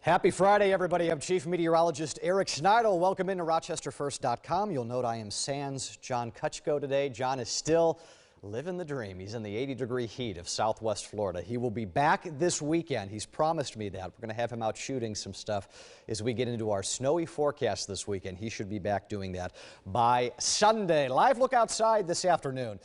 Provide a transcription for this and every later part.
Happy Friday, everybody. I'm Chief Meteorologist Eric Snitil. Welcome into RochesterFirst.com. You'll note I am sans John Kutchko today. John is still living the dream. He's in the 80-degree heat of Southwest Florida. He will be back this weekend. He's promised me that. We're going to have him out shooting some stuff as we get into our snowy forecast this weekend. He should be back doing that by Sunday. Live look outside this afternoon.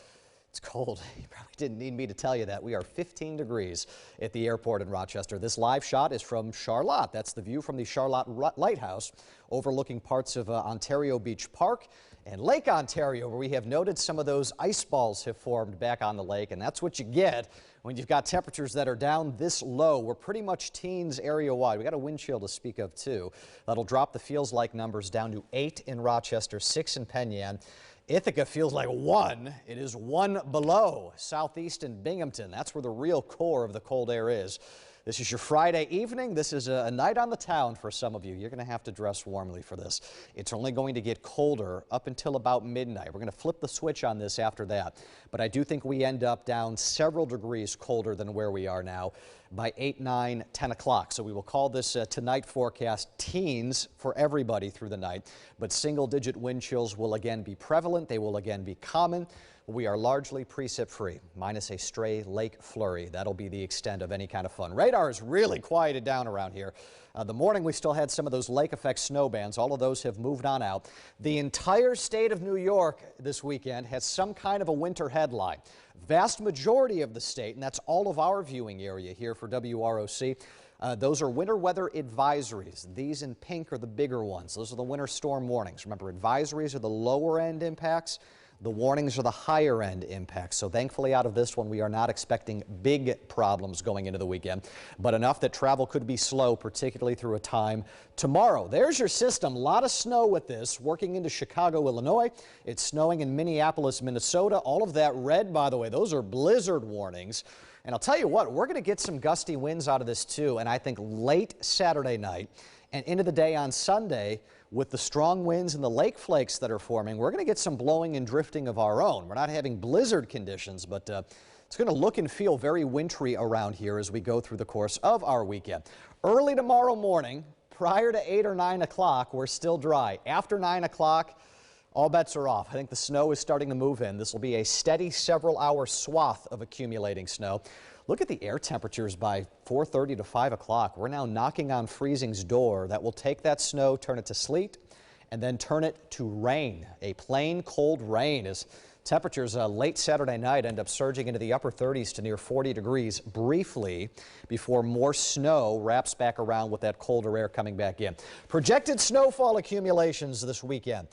It's cold. You probably didn't need me to tell you that. We are 15 degrees at the airport in Rochester. This live shot is from Charlotte. That's the view from the Charlotte Lighthouse overlooking parts of Ontario Beach Park and Lake Ontario, where we have noted some of those ice balls have formed back on the lake, and that's what you get when you've got temperatures that are down this low. We're pretty much teens area-wide. We got a wind chill to speak of, too. That'll drop the feels-like numbers down to 8 in Rochester, 6 in Penn. Ithaca feels like 1. It is 1 below. Southeast in Binghamton, that's where the real core of the cold air is. This is your Friday evening. This is a night on the town for some of you. You're going to have to dress warmly for this. It's only going to get colder up until about midnight. We're going to flip the switch on this after that. But I do think we end up down several degrees colder than where we are now by 8, 9, 10 o'clock. So we will call this tonight forecast teens for everybody through the night. But single-digit wind chills will again be prevalent. They will again be common. We are largely precip-free, minus a stray lake flurry. That'll be the extent of any kind of fun. Radar is really quieted down around here. The morning we still had some of those lake effect snow bands. All of those have moved on out. The entire state of New York this weekend has some kind of a winter headline. Vast majority of the state, and that's all of our viewing area here for WROC, those are winter weather advisories. These in pink are the bigger ones. Those are the winter storm warnings. Remember, advisories are the lower end impacts. The warnings are the higher end impacts. So thankfully out of this one, we are not expecting big problems going into the weekend, but enough that travel could be slow, particularly through a time tomorrow. There's your system. A lot of snow with this working into Chicago, Illinois. It's snowing in Minneapolis, Minnesota. All of that red, by the way, those are blizzard warnings. And I'll tell you what, we're going to get some gusty winds out of this too. And I think late Saturday night and into the day on Sunday, with the strong winds and the lake flakes that are forming, we're going to get some blowing and drifting of our own. We're not having blizzard conditions, but it's going to look and feel very wintry around here as we go through the course of our weekend. Early tomorrow morning, prior to 8 or 9 o'clock, we're still dry. After 9 o'clock, all bets are off. I think the snow is starting to move in. This will be a steady several-hour swath of accumulating snow. Look at the air temperatures by 4:30 to 5 o'clock. We're now knocking on freezing's door. That will take that snow, turn it to sleet, and then turn it to rain. A plain cold rain as temperatures late Saturday night end up surging into the upper 30s to near 40 degrees briefly before more snow wraps back around with that colder air coming back in. Projected snowfall accumulations this weekend.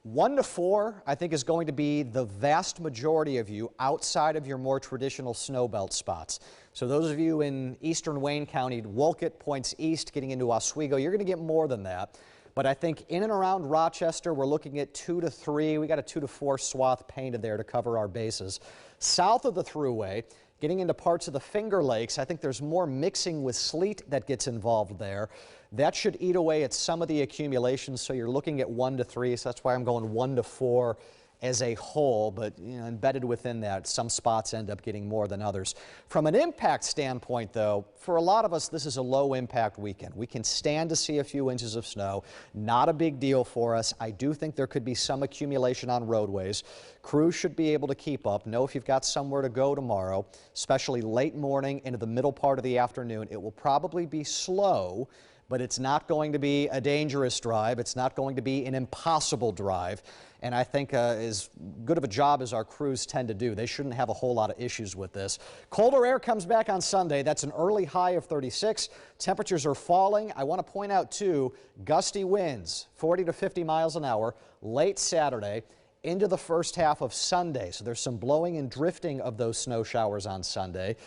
1 to 4, I think, is going to be the vast majority of you outside of your more traditional snow belt spots. So those of you in eastern Wayne County, Wolcott points east, getting into Oswego, you're going to get more than that. But I think in and around Rochester, we're looking at 2 to 3. We got a 2 to 4 swath painted there to cover our bases. South of the Thruway, getting into parts of the Finger Lakes, I think there's more mixing with sleet that gets involved there. That should eat away at some of the accumulations, so you're looking at 1 to 3, so that's why I'm going 1 to 4 as a whole, but embedded within that, some spots end up getting more than others. From an impact standpoint, though, for a lot of us, this is a low impact weekend. We can stand to see a few inches of snow. Not a big deal for us. I do think there could be some accumulation on roadways. Crews should be able to keep up. Know if you've got somewhere to go tomorrow, especially late morning into the middle part of the afternoon, it will probably be slow, but it's not going to be a dangerous drive. It's not going to be an impossible drive. And I think as good of a job as our crews tend to do, they shouldn't have a whole lot of issues with this. Colder air comes back on Sunday. That's an early high of 36. Temperatures are falling. I want to point out, too, gusty winds, 40 to 50 miles an hour, late Saturday into the first half of Sunday. So there's some blowing and drifting of those snow showers on Sunday.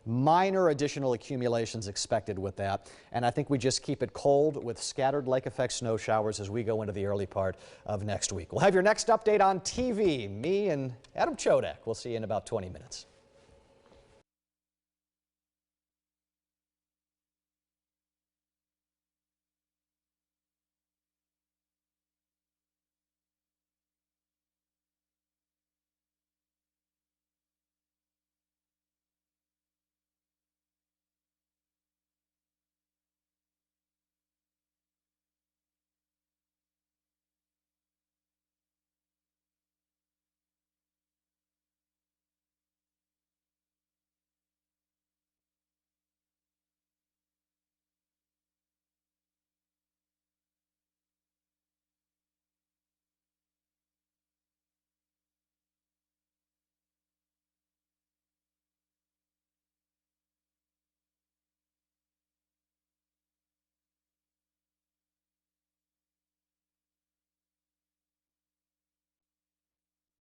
Minor additional accumulations expected with that, and I think we just keep it cold with scattered lake effect snow showers as we go into the early part of next week. We'll have your next update on TV. Me and Adam Chodak. We'll see you in about 20 minutes.